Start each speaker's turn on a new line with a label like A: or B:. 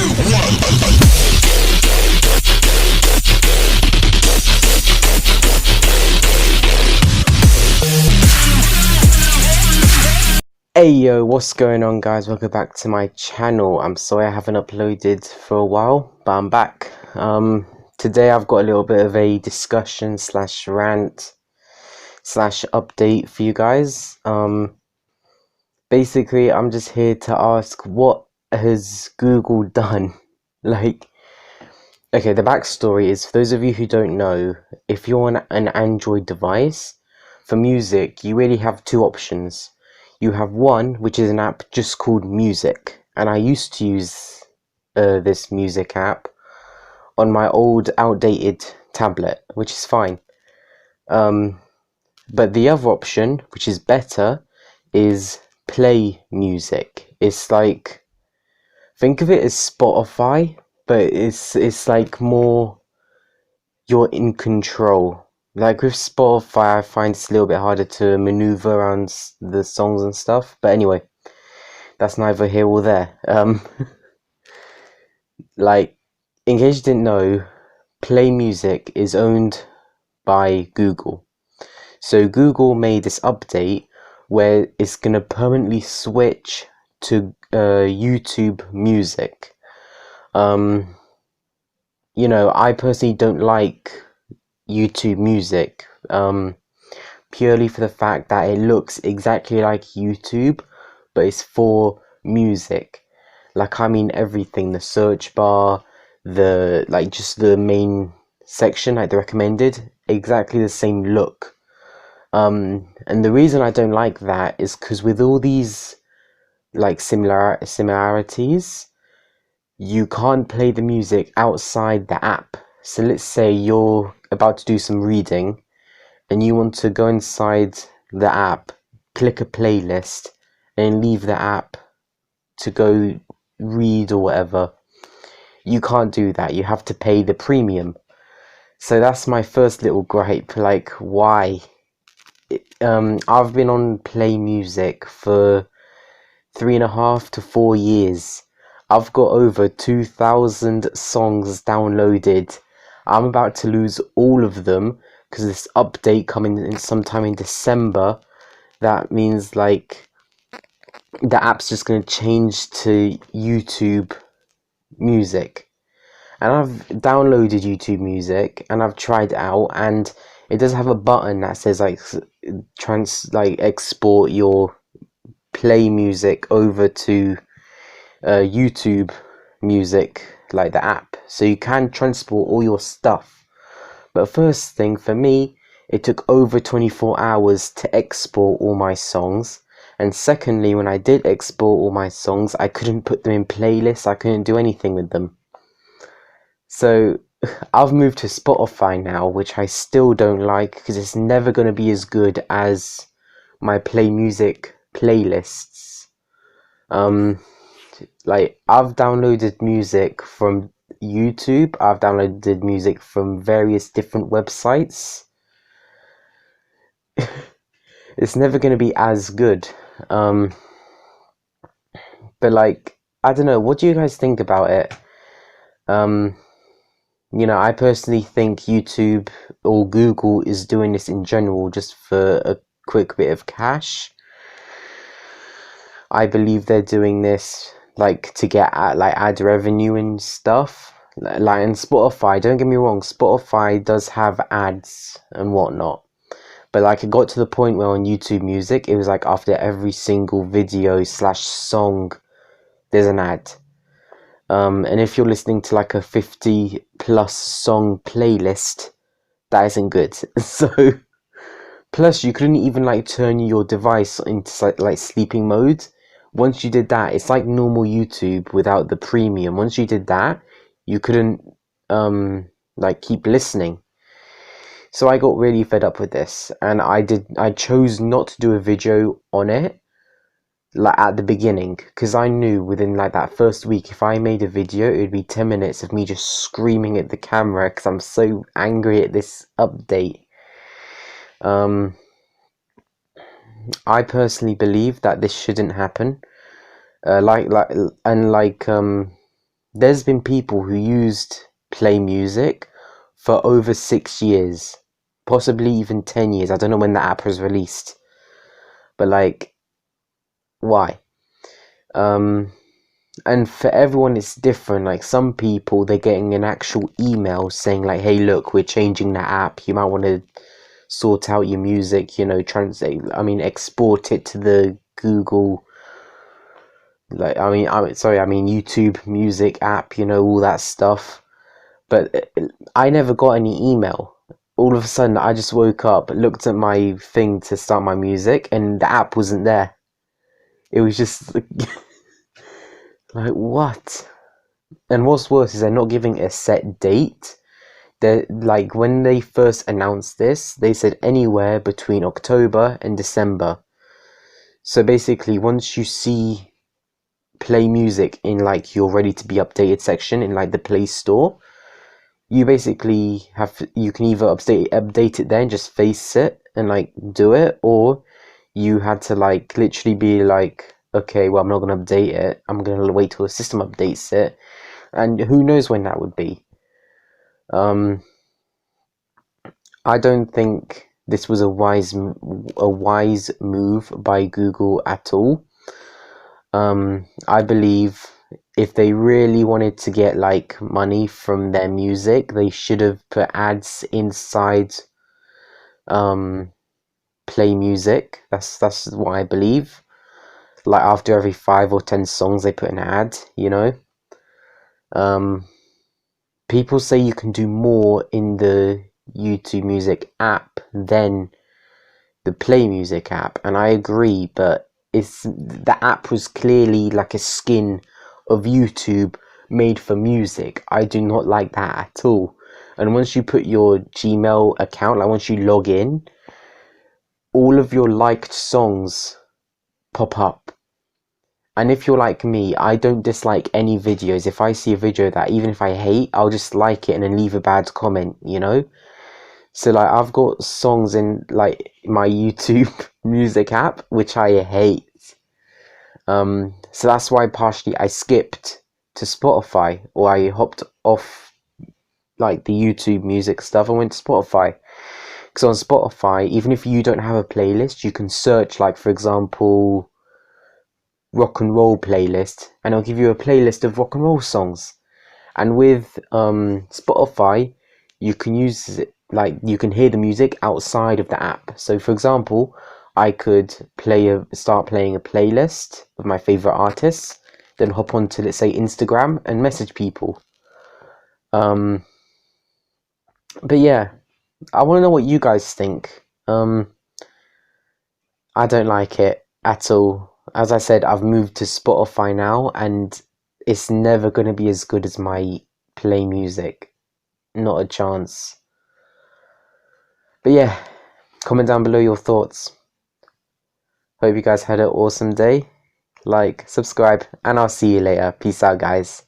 A: Hey yo, what's going on guys? Welcome back to my channel. I'm sorry I haven't uploaded for a while, but I'm back. Today I've got a little bit of a discussion slash rant slash update for you guys. Basically I'm just here to ask, what has Google done? Okay, the backstory is, for those of you who don't know, if you're on an Android device, for music you really have two options. You have one, which is an app just called Music, and I used to use this music app on my old outdated tablet, which is fine. But the other option, which is better, is Play Music. It's like, think of it as Spotify, but it's like more, you're in control. Like with Spotify, I find it's a little bit harder to maneuver around the songs and stuff. But anyway, that's neither here or there. Like, in case you didn't know, Play Music is owned by Google. So Google made this update where it's gonna permanently switch to YouTube Music. You know, I personally don't like YouTube Music, purely for the fact that it looks exactly like YouTube, but it's for music. Like, I mean everything, the search bar, the just the main section, like the recommended, exactly the same look. And the reason I don't like that is because with all these like similarities, you can't play the music outside the app. So let's say you're about to do some reading and you want to go inside the app, click a playlist, and leave the app to go read or whatever. You can't do that. You have to pay the premium. So that's my first little gripe. Like, why? I've been on Play Music for 3.5 to 4 years. I've got over 2,000 songs downloaded. I'm about to lose all of them because this update coming in sometime in December. That means like the app's just going to change to YouTube Music. And I've downloaded YouTube Music and I've tried it out, and it does have a button that says like export your Play Music over to YouTube Music, like the app, so you can transport all your stuff. But first thing, for me, it took over 24 hours to export all my songs, and secondly, when I did export all my songs, I couldn't put them in playlists. I couldn't do anything with them. So I've moved to Spotify now, which I still don't like because it's never going to be as good as my Play Music playlists. Like, I've downloaded music from YouTube, I've downloaded music from various different websites. It's never going to be as good. But like, I don't know, what do you guys think about it? You know, I personally think YouTube or Google is doing this in general just for a quick bit of cash. I believe they're doing this like to get ad revenue and stuff. Like in Spotify, don't get me wrong, Spotify does have ads and whatnot. But like, it got to the point where on YouTube Music, it was like after every single video slash song, there's an ad. And if you're listening to like a 50 plus song playlist, that isn't good. So, plus you couldn't even like turn your device into like sleeping mode. Once you did that, it's like normal YouTube without the premium. Once you did that, you couldn't like keep listening. So I got really fed up with this, and I chose not to do a video on it like at the beginning, because I knew within like that first week, if I made a video, it would be 10 minutes of me just screaming at the camera because I'm so angry at this update. I personally believe that this shouldn't happen. there's been people who used Play Music for over 6 years, possibly even 10 years. I don't know when the app was released, but like, why? And for everyone it's different. Like, some people, they're getting an actual email saying like, hey, look, we're changing the app, you might want to sort out your music, translate, export it to the Google, YouTube Music app, all that stuff. But I never got any email. All of a sudden, I just woke up, looked at my thing to start my music, and the app wasn't there. It was just like, what? And what's worse is they're not giving a set date. They're like, when they first announced this, they said anywhere between October and December. So basically, once you see Play Music in like your ready to be updated section in like the Play Store, you basically you can either update it there and just face it and like do it, or you had to like literally be like, okay, well, I'm not gonna update it, I'm gonna wait till the system updates it, and who knows when that would be. I don't think this was a wise move by Google at all. I believe if they really wanted to get like money from their music, they should have put ads inside Play Music. That's what I believe. Like, after every 5 or 10 songs, they put an ad. People say you can do more in the YouTube Music app than the Play Music app, and I agree, but the app was clearly like a skin of YouTube made for music. I do not like that at all. And once you put your Gmail account, like once you log in, all of your liked songs pop up. And if you're like me, I don't dislike any videos. If I see a video that, even if I hate, I'll just like it and then leave a bad comment, So like, I've got songs in like my YouTube Music app which I hate. So that's why partially I skipped to Spotify, or I hopped off like the YouTube Music stuff and went to Spotify. Because on Spotify, even if you don't have a playlist, you can search, like, for example, rock and roll playlist, and it'll give you a playlist of rock and roll songs. And with Spotify, you can use it, like, you can hear the music outside of the app. So for example, I could start playing a playlist of my favorite artists, then hop onto, let's say, Instagram and message people. But yeah, I want to know what you guys think. I don't like it at all. As I said, I've moved to Spotify now, and it's never going to be as good as my Play Music. Not a chance. But yeah, comment down below your thoughts. Hope you guys had an awesome day. Like, subscribe, and I'll see you later. Peace out, guys.